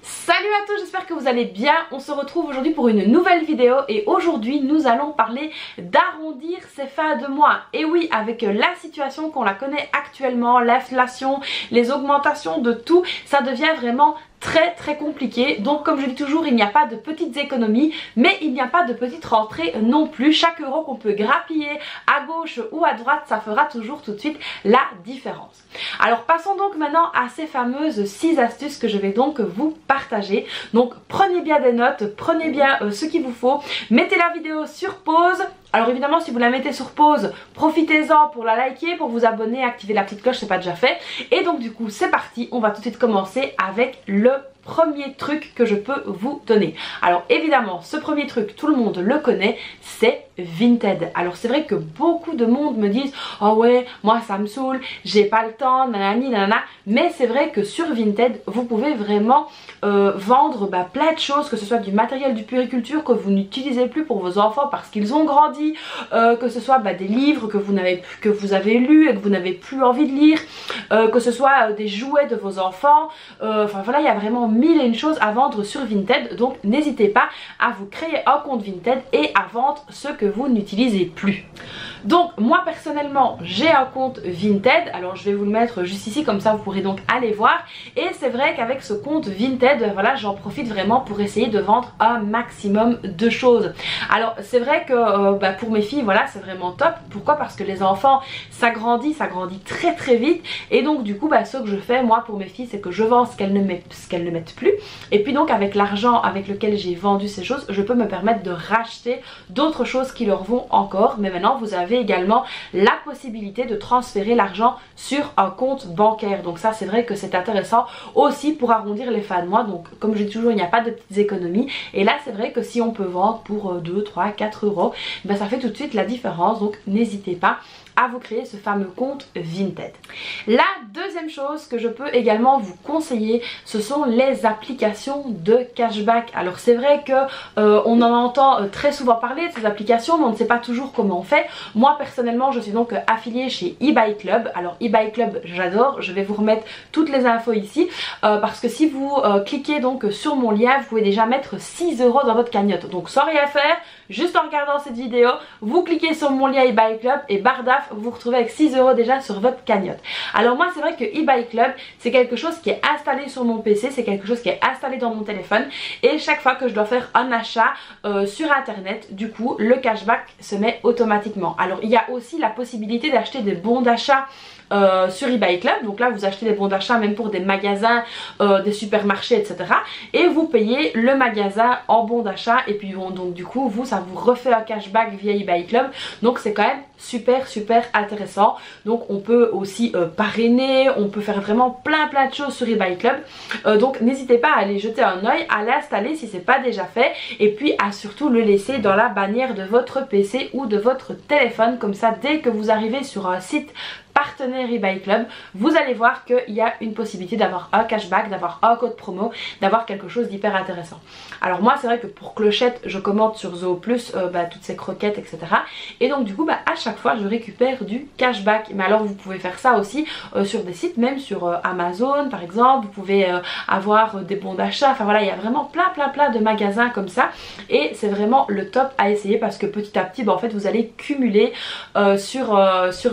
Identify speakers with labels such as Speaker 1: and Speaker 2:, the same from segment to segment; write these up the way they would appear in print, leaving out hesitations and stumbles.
Speaker 1: Salut à tous, j'espère que vous allez bien. On se retrouve aujourd'hui pour une nouvelle vidéo et aujourd'hui nous allons parler d'arrondir ses fins de mois. Et oui, avec la situation qu'on la connaît actuellement, l'inflation, les augmentations de tout, ça devient vraiment très compliqué. Donc comme je dis toujours, il n'y a pas de petites économies, mais il n'y a pas de petites rentrées non plus. Chaque euro qu'on peut grappiller à gauche ou à droite, ça fera toujours tout de suite la différence. Alors passons donc maintenant à ces fameuses 6 astuces que je vais donc vous partager. Donc prenez bien des notes, prenez bien ce qu'il vous faut, mettez la vidéo sur pause. Alors évidemment, si vous la mettez sur pause, profitez-en pour la liker, pour vous abonner, activer la petite cloche, c'est pas déjà fait. Et donc du coup c'est parti, on va tout de suite commencer avec le premier truc que je peux vous donner. Alors évidemment, ce premier truc, tout le monde le connaît, c'est Vinted. Alors c'est vrai que beaucoup de monde me disent oh ouais, moi ça me saoule, j'ai pas le temps, nanani nanana. Mais c'est vrai que sur Vinted, vous pouvez vraiment vendre plein de choses, que ce soit du matériel du puériculture que vous n'utilisez plus pour vos enfants parce qu'ils ont grandi, que ce soit des livres que vous avez lus et que vous n'avez plus envie de lire, que ce soit des jouets de vos enfants. Enfin voilà, il y a vraiment mille et une choses à vendre sur Vinted. Donc n'hésitez pas à vous créer un compte Vinted et à vendre ce que vous n'utilisez plus. Donc moi personnellement j'ai un compte Vinted, alors je vais vous le mettre juste ici, comme ça vous pourrez donc aller voir. Et c'est vrai qu'avec ce compte Vinted, voilà, j'en profite vraiment pour essayer de vendre un maximum de choses. Alors c'est vrai que pour mes filles, voilà, c'est vraiment top. Pourquoi? Parce que les enfants, ça grandit très vite. Et donc du coup ce que je fais moi pour mes filles, c'est que je vends ce qu'elles ne mettent plus. Et puis donc avec l'argent avec lequel j'ai vendu ces choses, je peux me permettre de racheter d'autres choses qui leur vont encore. Mais maintenant vous avez également la possibilité de transférer l'argent sur un compte bancaire. Donc ça c'est vrai que c'est intéressant aussi pour arrondir les fins de mois. Donc comme je dis toujours, il n'y a pas de petites économies. Et là c'est vrai que si on peut vendre pour 2, 3, 4 euros, ça fait tout de suite la différence. Donc n'hésitez pas à vous créer ce fameux compte Vinted. La deuxième chose que je peux également vous conseiller, ce sont les applications de cashback. Alors c'est vrai que on en entend très souvent parler de ces applications, mais on ne sait pas toujours comment on fait. Moi personnellement je suis donc affiliée chez eBay Club. Alors eBay Club j'adore, je vais vous remettre toutes les infos ici parce que si vous cliquez donc sur mon lien, vous pouvez déjà mettre 6 euros dans votre cagnotte. Donc sans rien faire, juste en regardant cette vidéo, vous cliquez sur mon lien eBay Club et bardaf, vous vous retrouvez avec 6 euros déjà sur votre cagnotte. Alors moi c'est vrai que eBay Club c'est quelque chose qui est installé sur mon PC, c'est quelque chose qui est installé dans mon téléphone, et chaque fois que je dois faire un achat sur internet, du coup le cashback se met automatiquement. Alors il y a aussi la possibilité d'acheter des bons d'achat sur eBay Club. Donc là vous achetez des bons d'achat même pour des magasins, des supermarchés, etc. Et vous payez le magasin en bon d'achat, et puis bon, donc du coup vous, ça vous refait un cashback via eBay Club. Donc c'est quand même super intéressant. Donc on peut aussi parrainer, on peut faire vraiment plein de choses sur eBay Club. Donc n'hésitez pas à aller jeter un oeil, à l'installer si c'est pas déjà fait, et puis à surtout le laisser dans la bannière de votre PC ou de votre téléphone. Comme ça, dès que vous arrivez sur un site partenaire eBay Club, vous allez voir qu'il y a une possibilité d'avoir un cashback, d'avoir un code promo, d'avoir quelque chose d'hyper intéressant. Alors moi c'est vrai que pour Clochette je commente sur Zoo Plus toutes ces croquettes, etc. Et donc du coup à chaque fois je récupère du cashback. Mais alors vous pouvez faire ça aussi sur des sites, même sur Amazon par exemple. Vous pouvez avoir des bons d'achat, enfin voilà, il y a vraiment plein de magasins comme ça. Et c'est vraiment le top à essayer parce que petit à petit en fait vous allez cumuler sur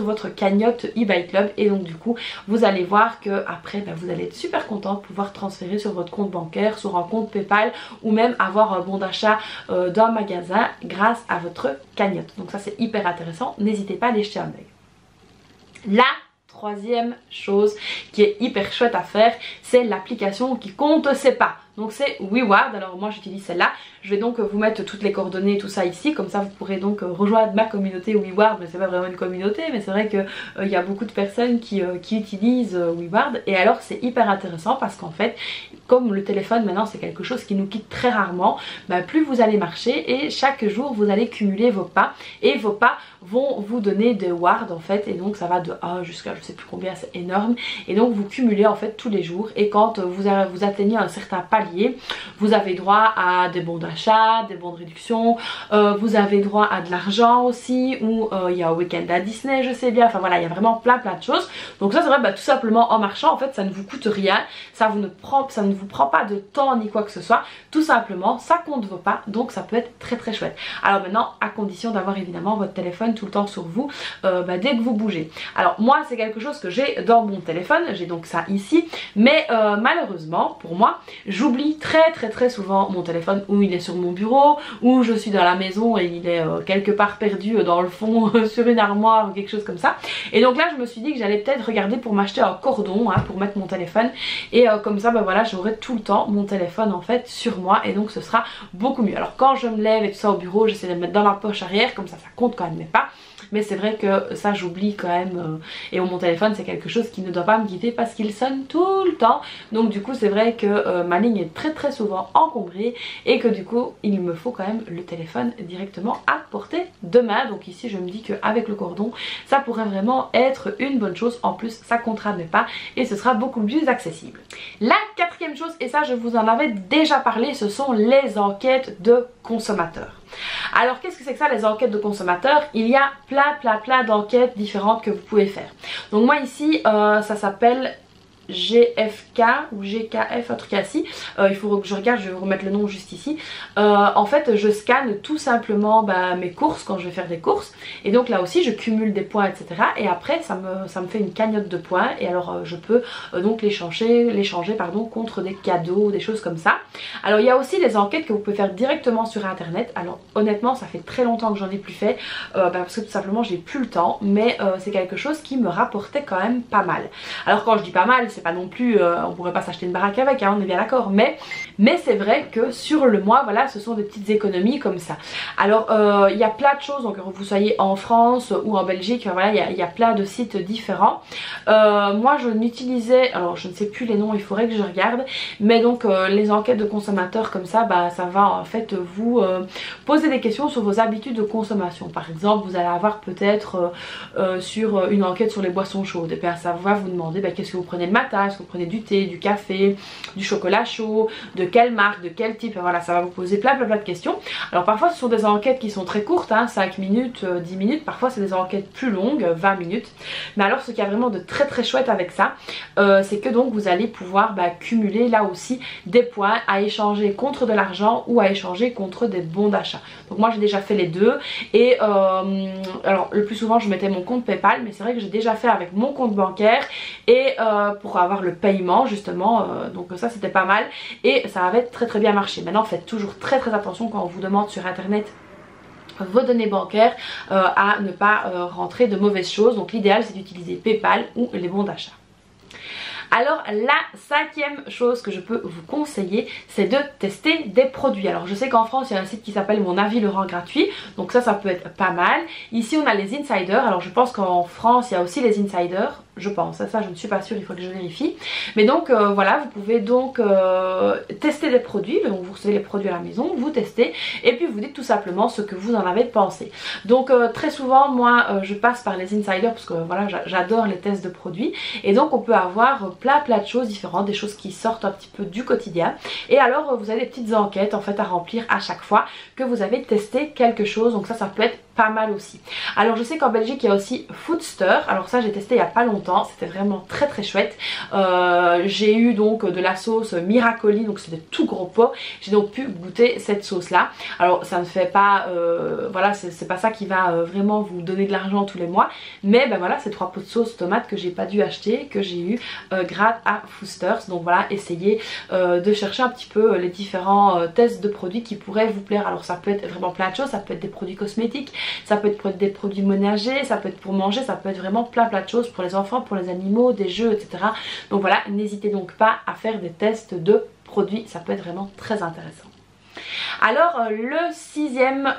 Speaker 1: votre cagnotte eBay Club, et donc du coup vous allez voir que après vous allez être super content de pouvoir transférer sur votre compte bancaire, sur un compte PayPal, ou même avoir un bon d'achat d'un magasin grâce à votre cagnotte. Donc ça c'est hyper intéressant, n'hésitez pas à aller jeter un œil. La troisième chose qui est hyper chouette à faire, c'est l'application qui compte ses pas. Donc c'est WeWard. Alors moi j'utilise celle-là. Je vais donc vous mettre toutes les coordonnées, tout ça ici, comme ça vous pourrez donc rejoindre ma communauté WeWard. Mais c'est pas vraiment une communauté, mais c'est vrai que il y a beaucoup de personnes qui utilisent WeWard. Et alors c'est hyper intéressant parce qu'en fait, comme le téléphone maintenant c'est quelque chose qui nous quitte très rarement, plus vous allez marcher et chaque jour vous allez cumuler vos pas, et vos pas vont vous donner des wards en fait, et donc ça va de 1 jusqu'à je sais plus combien, c'est énorme. Et donc vous cumulez en fait tous les jours, et quand vous atteignez un certain palier, vous avez droit à des bons d'achat, des bons de réduction, vous avez droit à de l'argent aussi, ou il y a un week-end à Disney, je sais bien, enfin voilà, il y a vraiment plein de choses. Donc ça c'est vrai, tout simplement en marchant en fait ça ne vous coûte rien, ça ne vous prend pas de temps ni quoi que ce soit, tout simplement ça compte vos pas, donc ça peut être très chouette. Alors maintenant, à condition d'avoir évidemment votre téléphone tout le temps sur vous dès que vous bougez. Alors moi c'est quelque chose que j'ai dans mon téléphone, j'ai donc ça ici, mais malheureusement pour moi j'oublie très souvent mon téléphone, ou il est sur mon bureau, ou je suis dans la maison et il est quelque part perdu dans le fond sur une armoire ou quelque chose comme ça. Et donc là je me suis dit que j'allais peut-être regarder pour m'acheter un cordon pour mettre mon téléphone, et comme ça voilà, j'aurai tout le temps mon téléphone en fait sur moi, et donc ce sera beaucoup mieux. Alors quand je me lève et tout ça au bureau, j'essaie de le mettre dans ma poche arrière, comme ça compte quand même pas. Mais c'est vrai que ça j'oublie quand même, et mon téléphone c'est quelque chose qui ne doit pas me quitter parce qu'il sonne tout le temps. Donc du coup c'est vrai que ma ligne est très souvent encombrée, et que du coup il me faut quand même le téléphone directement à portée de main. Donc ici je me dis qu'avec le cordon ça pourrait vraiment être une bonne chose. En plus ça comptera mes pas et ce sera beaucoup plus accessible. La quatrième chose, et ça je vous en avais déjà parlé, ce sont les enquêtes de consommateurs. Alors qu'est-ce que c'est que ça, les enquêtes de consommateurs? Il y a plein d'enquêtes différentes que vous pouvez faire. Donc moi ici ça s'appelle GFK ou GKF, un truc ainsi. Il faut que je regarde, je vais vous remettre le nom juste ici. En fait je scanne tout simplement mes courses quand je vais faire des courses, et donc là aussi je cumule des points etc, et après ça me fait une cagnotte de points, et alors je peux donc l'échanger contre des cadeaux, des choses comme ça. Alors il y a aussi des enquêtes que vous pouvez faire directement sur internet. Alors honnêtement ça fait très longtemps que j'en ai plus fait, parce que tout simplement j'ai plus le temps, mais c'est quelque chose qui me rapportait quand même pas mal. Alors quand je dis pas mal, c'est pas non plus, on pourrait pas s'acheter une baraque avec, on est bien d'accord, mais c'est vrai que sur le mois voilà, ce sont des petites économies comme ça. Alors il y a plein de choses, donc que vous soyez en France ou en Belgique, voilà, il y a plein de sites différents. Moi je n'utilisais, alors je ne sais plus les noms, il faudrait que je regarde, mais donc les enquêtes de consommateurs comme ça, ça va en fait vous poser des questions sur vos habitudes de consommation. Par exemple vous allez avoir peut-être sur une enquête sur les boissons chaudes, et bien ça va vous demander qu'est-ce que vous prenez le matin, est-ce que vous prenez du thé, du café, du chocolat chaud, de quelle marque, de quel type, voilà, ça va vous poser plein de questions. Alors parfois ce sont des enquêtes qui sont très courtes, 5 minutes, 10 minutes, parfois c'est des enquêtes plus longues, 20 minutes. Mais alors ce qu'il y a vraiment de très chouette avec ça, c'est que donc vous allez pouvoir cumuler là aussi des points à échanger contre de l'argent ou à échanger contre des bons d'achat. Donc moi j'ai déjà fait les deux, et alors le plus souvent je mettais mon compte PayPal, mais c'est vrai que j'ai déjà fait avec mon compte bancaire, et pour avoir le paiement justement, donc ça c'était pas mal, et ça avait très bien marché. Maintenant faites toujours très attention quand on vous demande sur internet vos données bancaires, à ne pas rentrer de mauvaises choses. Donc l'idéal c'est d'utiliser PayPal ou les bons d'achat. Alors la cinquième chose que je peux vous conseiller, c'est de tester des produits. Alors je sais qu'en France il y a un site qui s'appelle Mon Avis le rend gratuit, donc ça peut être pas mal. Ici on a les insiders, alors je pense qu'en France il y a aussi les insiders, je pense, ça je ne suis pas sûre, il faut que je vérifie. Mais donc voilà, vous pouvez donc tester des produits, donc vous recevez les produits à la maison, vous testez, et puis vous dites tout simplement ce que vous en avez pensé. Donc très souvent moi je passe par les insiders parce que voilà, j'adore les tests de produits, et donc on peut avoir plein de choses différentes, des choses qui sortent un petit peu du quotidien, et alors vous avez des petites enquêtes en fait à remplir à chaque fois que vous avez testé quelque chose, donc ça peut être pas mal aussi. Alors je sais qu'en Belgique il y a aussi Foodster, alors ça j'ai testé il y a pas longtemps, c'était vraiment très chouette. J'ai eu donc de la sauce Miracoli, donc c'est des tout gros pots, j'ai donc pu goûter cette sauce là. Alors ça ne fait pas, voilà, c'est pas ça qui va vraiment vous donner de l'argent tous les mois, mais voilà, c'est 3 pots de sauce tomate que j'ai pas dû acheter, que j'ai eu grâce à Foodsters. Donc voilà, essayez de chercher un petit peu les différents tests de produits qui pourraient vous plaire. Alors ça peut être vraiment plein de choses, ça peut être des produits cosmétiques, ça peut être des produits ménagers, ça peut être pour manger, ça peut être vraiment plein de choses pour les enfants, pour les animaux, des jeux, etc. Donc voilà, n'hésitez donc pas à faire des tests de produits, ça peut être vraiment très intéressant. Alors le sixième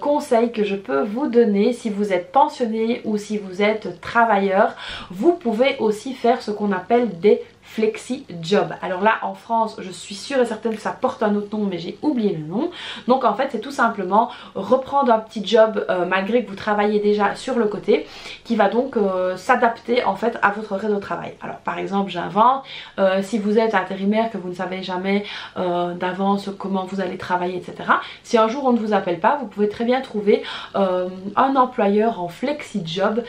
Speaker 1: conseil que je peux vous donner, si vous êtes pensionné ou si vous êtes travailleur, vous pouvez aussi faire ce qu'on appelle des flexi job. Alors là en France je suis sûre et certaine que ça porte un autre nom mais j'ai oublié le nom. Donc en fait c'est tout simplement reprendre un petit job malgré que vous travaillez déjà sur le côté, qui va donc s'adapter en fait à votre horaire de travail. Alors par exemple j'invente, si vous êtes intérimaire, que vous ne savez jamais d'avance comment vous allez travailler, etc. Si un jour on ne vous appelle pas, vous pouvez très bien trouver un employeur en flexi job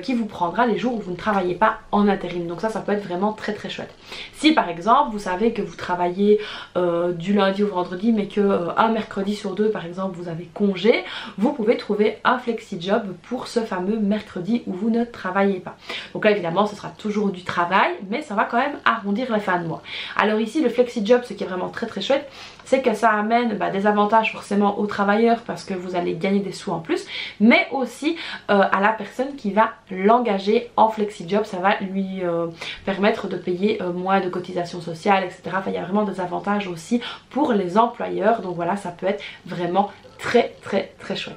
Speaker 1: qui vous prendra les jours où vous ne travaillez pas en intérim. Donc ça peut être vraiment très très chouette. Si par exemple vous savez que vous travaillez du lundi au vendredi mais que un mercredi sur deux par exemple vous avez congé, vous pouvez trouver un flexi job pour ce fameux mercredi où vous ne travaillez pas. Donc là évidemment ce sera toujours du travail mais ça va quand même arrondir la fin de mois. Alors ici le flexi job, ce qui est vraiment très très chouette, c'est que ça amène des avantages forcément aux travailleurs parce que vous allez gagner des sous en plus, mais aussi à la personne qui va l'engager en flexi job. Ça va lui permettre de payer moins de cotisations sociales, etc. Enfin, il y a vraiment des avantages aussi pour les employeurs. Donc voilà, ça peut être vraiment très très très chouette.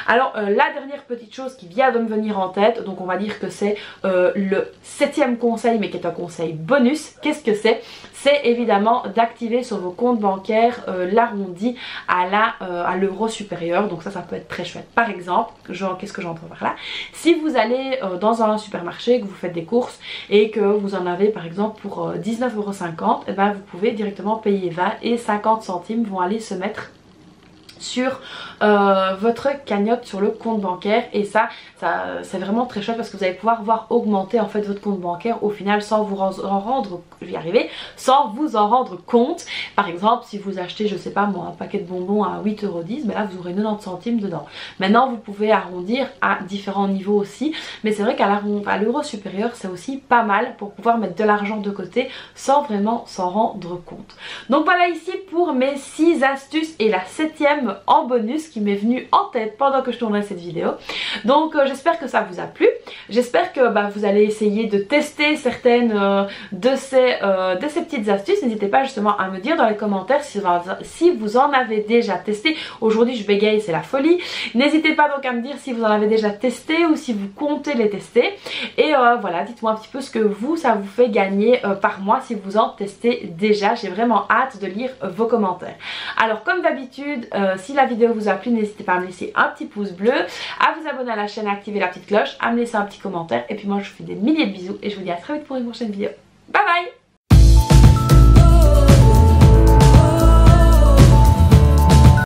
Speaker 1: Alors la dernière petite chose qui vient de me venir en tête, donc on va dire que c'est le 7e conseil mais qui est un conseil bonus. Qu'est-ce que c'est? C'est évidemment d'activer sur vos comptes bancaires l'arrondi à l'euro supérieur. Donc ça peut être très chouette. Par exemple, qu'est-ce que j'entends par là? Si vous allez dans un supermarché, que vous faites des courses et que vous en avez par exemple pour 19,50 €, et ben vous pouvez directement payer 20 et 50 centimes vont aller se mettre sur votre cagnotte sur le compte bancaire, et ça c'est vraiment très chouette parce que vous allez pouvoir voir augmenter en fait votre compte bancaire au final sans vous en rendre, je vais y arriver, sans vous en rendre compte. Par exemple si vous achetez, je sais pas moi, un paquet de bonbons à 8,10 €, ben là vous aurez 90 centimes dedans. Maintenant vous pouvez arrondir à différents niveaux aussi, mais c'est vrai qu'à l'euro supérieur c'est aussi pas mal pour pouvoir mettre de l'argent de côté sans vraiment s'en rendre compte. Donc voilà ici pour mes 6 astuces et la 7e en bonus qui m'est venue en tête pendant que je tournais cette vidéo. Donc j'espère que ça vous a plu, j'espère que vous allez essayer de tester certaines de ces petites astuces. N'hésitez pas justement à me dire dans les commentaires si vous en avez déjà testé. Aujourd'hui je bégaye, c'est la folie. N'hésitez pas donc à me dire si vous en avez déjà testé ou si vous comptez les tester, et voilà, dites-moi un petit peu ce que ça vous fait gagner par mois si vous en testez déjà. J'ai vraiment hâte de lire vos commentaires. Alors comme d'habitude, si la vidéo vous a plu, n'hésitez pas à me laisser un petit pouce bleu, à vous abonner à la chaîne, à activer la petite cloche, à me laisser un petit commentaire, et puis moi je vous fais des milliers de bisous et je vous dis à très vite pour une prochaine vidéo. Bye bye!